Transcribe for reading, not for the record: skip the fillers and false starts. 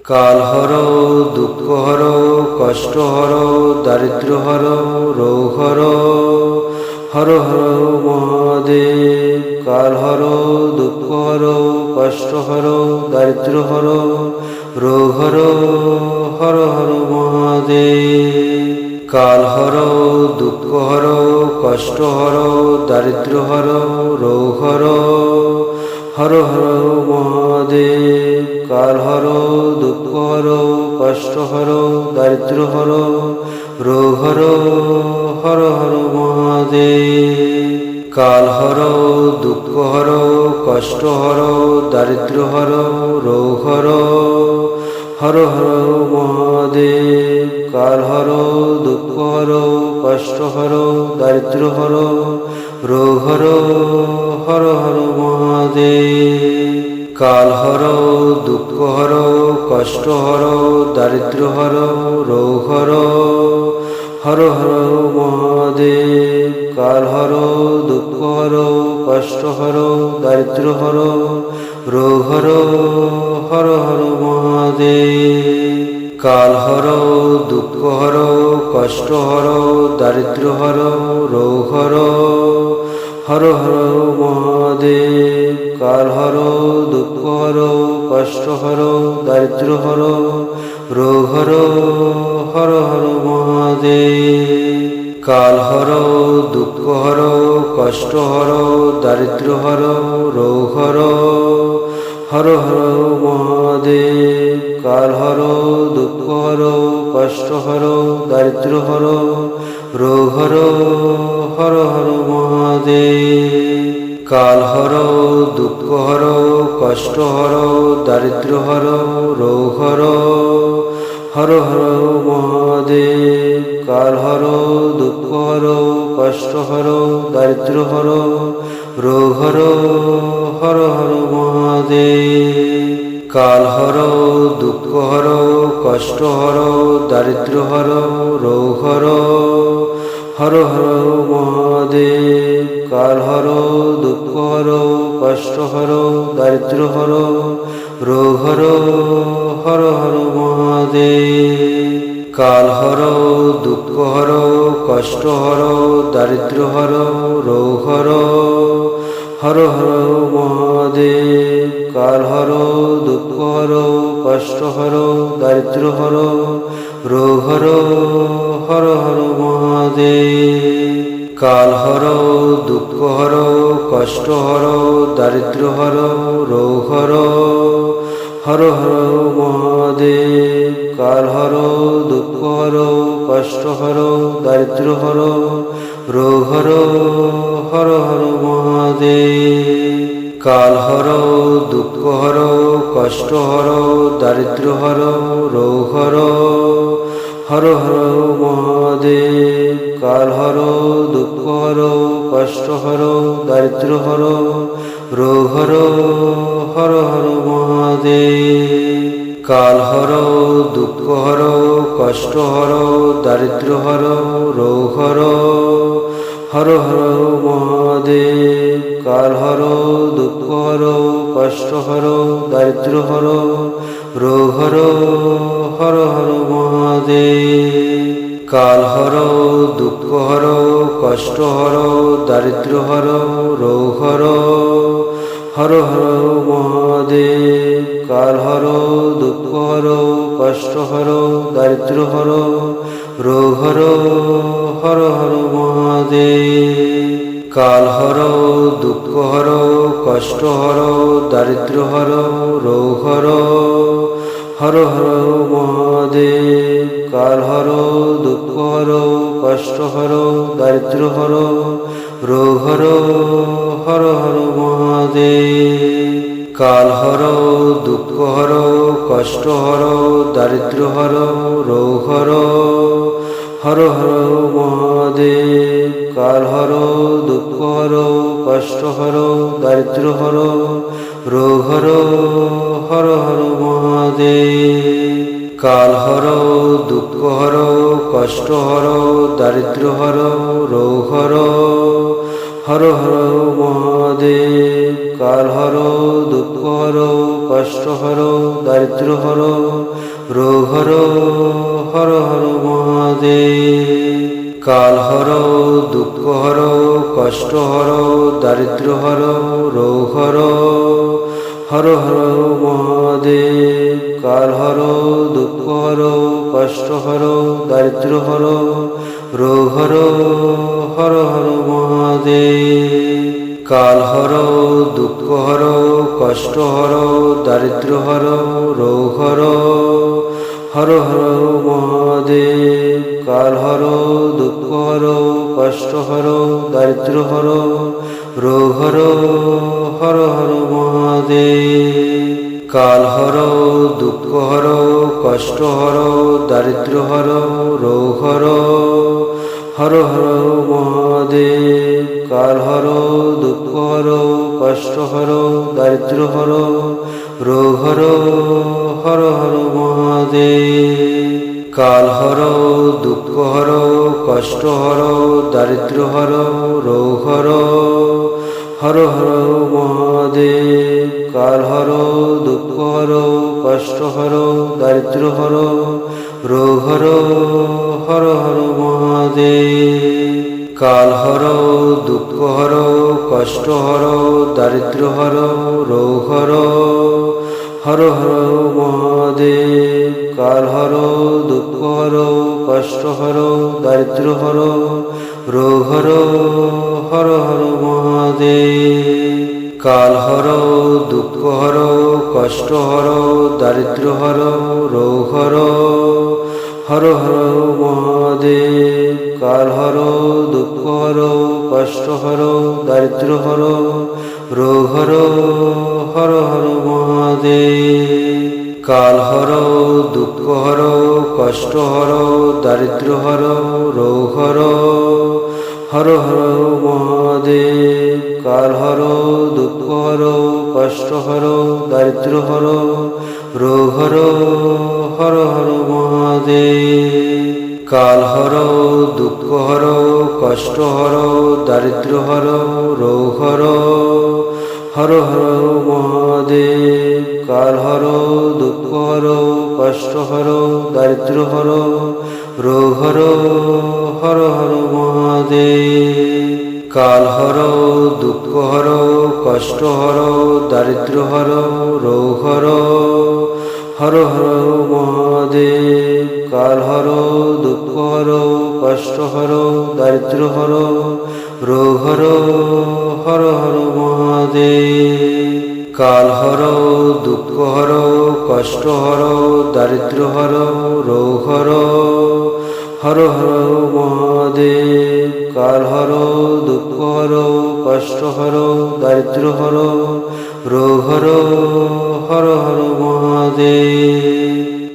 কাল হর, দুঃখ হর, কষ্ট হর, দারিদ্র হর, রোগ হর। হর হর মহাদেব। কাল হর, দুঃখ হর, কষ্ট হর, দারিদ্র হর, রোগ হর। হর হর মহাদেব। কাল হর, দুঃখ হর, কষ্ট হর, দারিদ্র হর, রোগ হর। হর হর মহাদেব। কাল হর, দুঃখ হর, কষ্ট হর, দারিদ্র হর, রোগ হর। হর হর মহাদেব। কাল হর, দুঃখ হর, কষ্ট হর, দারিদ্র হর, রোগ হর। হর হর মহাদেব। কাল হর, দুঃখ হর, কষ্ট হর, দারিদ্র হর, রোগ হর। হর হর মহাদেব। কাল হর, দুঃখ হর, কষ্ট হর, দারিদ্র হর, রোগ হর। হর হর মহাদেব। কাল হর, দুঃখ হর, কষ্ট হর, দারিদ্র হর, রোগ হর। হর হর মহাদেব। কাল হর, দুঃখ হর, কষ্ট হর, দারিদ্র হর, রোগ হর। হর হর মহাদেব। কাল হর, দুঃখ হর, কষ্ট হর, দারিদ্র হর, রোগ হর। হর হর মহাদেব। কাল হর, দুঃখ হর, কষ্ট হর, দারিদ্র হর, রোগ হর। হর হর মহাদেব। কাল হর, দুঃখ হর, কষ্ট হর, দারিদ্র হর, রোগ হর। হর হর মহাদেব। কাল হর, দুঃখ হর, কষ্ট হর, দারিদ্র হর, রোগ হর। হর হর মহাদেব। কাল হর, দুঃখ হর, কষ্ট হর, দারিদ্র হর, রোগ হর। হর হর মহাদেব। কাল হর, দুঃখ হর, কষ্ট হর, দারিদ্র হর, রোগ হর। হর হর মহাদেব। কাল হর, দুঃখ হর, কষ্ট হর, দারিদ্র হর, রোগ হর। হর হর মহাদেব। কাল হর, দুঃখ হর, কষ্ট হর, দারিদ্র হর, রোগ হর। হর হর মহাদেব। কাল হর, দুঃখ হর, কষ্ট হর, দারিদ্র হর, রোগ হর। হর হর মহাদেব। কাল হর, দুঃখ হর, কষ্ট হর, দারিদ্র হর, রোগ হর। হর হর মহাদেব। কাল হর, দুঃখ হর, কষ্ট হর, দারিদ্র হর, রোগ হর। হর হর মহাদেব। কাল হর, দুঃখ হর, কষ্ট হর, দারিদ্র হর, রোগ হর। হর হর মহাদেব। কাল হর, দুঃখ হর, কষ্ট হর, দারিদ্র হর, রোগ হর। হর হর মহাদেব। কাল হর, দুঃখ হর, কষ্ট হর, দারিদ্র হর, রোগ হর। হর হর মহাদেব। কাল হর, দুঃখ হর, কষ্ট হর, দারিদ্র হর, রোগ হর। হর হর মহাদেব। কাল হর, দুঃখ হর, কষ্ট হর, দারিদ্র হর, রোগ হর। হর হর মহাদেব। কাল হর, দুঃখ হর, কষ্ট হর, দারিদ্র হর, রোগ হর। হর হর মহাদেব। কাল হর, দুঃখ হর, কষ্ট হর, দারিদ্র হর, রোগ হর। হর হর মহাদেব। কাল হর, দুঃখ হর, কষ্ট হর, দারিদ্র হর, রোগ হর। হর হর মহাদেব। কাল হর, দুঃখ হর, কষ্ট হর, দারিদ্র হর, রোগ হর। হর হর মহাদেব। কাল হর, দুঃখ হর, কষ্ট হর, দারিদ্র হর, রোগ হর। হর হর মহাদেব। কাল হর, দুঃখ হর, কষ্ট হর, দারিদ্র হর, রোগ হর। হর হর মহাদেব। কাল হর, দুঃখ হর, কষ্ট হরো দারিদ্র হরো রোগ হরো হর হর মহাদেব। কাল হরো দুঃখ হরো কষ্ট হরো দারিদ্র হরো রোগ হরো হর হর মহাদেব। কাল হরো দুঃখ হরো কষ্ট হরো দারিদ্র হরো রোগ হরো হর হর মহাদেব। কাল হরো দুঃখ হরো কষ্ট হরো দারিদ্র হরো রোগ হরো হর হর মহাদেব। কাল হরো দুঃখ হরো কষ্ট হরো দারিদ্র হরো রোগ হরো হর হর মহাদেব। কাল হরো দুঃখ হরো কষ্ট হরো দারিদ্র হরো রোগ হরো হর হর মহাদেব। কাল হরো দুঃখ হরো কষ্ট হরো দারিদ্র হরো রোগ হরো হর হর মহাদেব। কাল হরো দুঃখ হরো কষ্ট হরো দারিদ্র হরো রোগ হরো হর হর মহাদেব। কাল হরো দুঃখ হরো কষ্ট হরো দারিদ্র হরো রোগ হরো হর হর মহাদেব। কাল হরো দুঃখ হরো কষ্ট হরো দারিদ্র হরো রোগ হরো হর হর মহাদেব। কাল হরো দুঃখ হরো কষ্ট হরো দারিদ্র হরো রোগ হরো হর হর মহাদেব। কাল হরো দুঃখ হরো কষ্ট হরো দারিদ্র হরো রোগ হরো হর হর মহাদেব। কাল হরো দুঃখ হরো কষ্ট হরো দারিদ্র হরো রোগ হরো হর হর মহাদেব। কাল হরো দুঃখ হরো কষ্ট হরো দারিদ্র হরো রোগ হরো হর হর মহাদেব। কাল হরো দুঃখ হরো কষ্ট হরো দারিদ্র হরো রোগ হরো হর হর মহাদেব। কাল হরো দুঃখ হরো কষ্ট হরো দারিদ্র হরো রোগ হরো হর হর মহাদেব। কাল হরো দুঃখ হরো কষ্ট হরো দারিদ্র হরো রোগ হরো হর হর মহাদেব। কাল হরো দুঃখ হরো কষ্ট হরো দারিদ্র হরো রোগ হরো হর হর মহাদেব। কাল হরো দুঃখ হরো কষ্ট হরো দারিদ্র হরো রোগ হরো হর হর মহাদেব। কাল হরো দুঃখ হরো কষ্ট হরো দারিদ্র হরো রোগ হরো হর হর মহাদেব। কাল হরো দুঃখ হরো কষ্ট হরো দারিদ্র হরো রোগ হরো হর হর মহাদেব।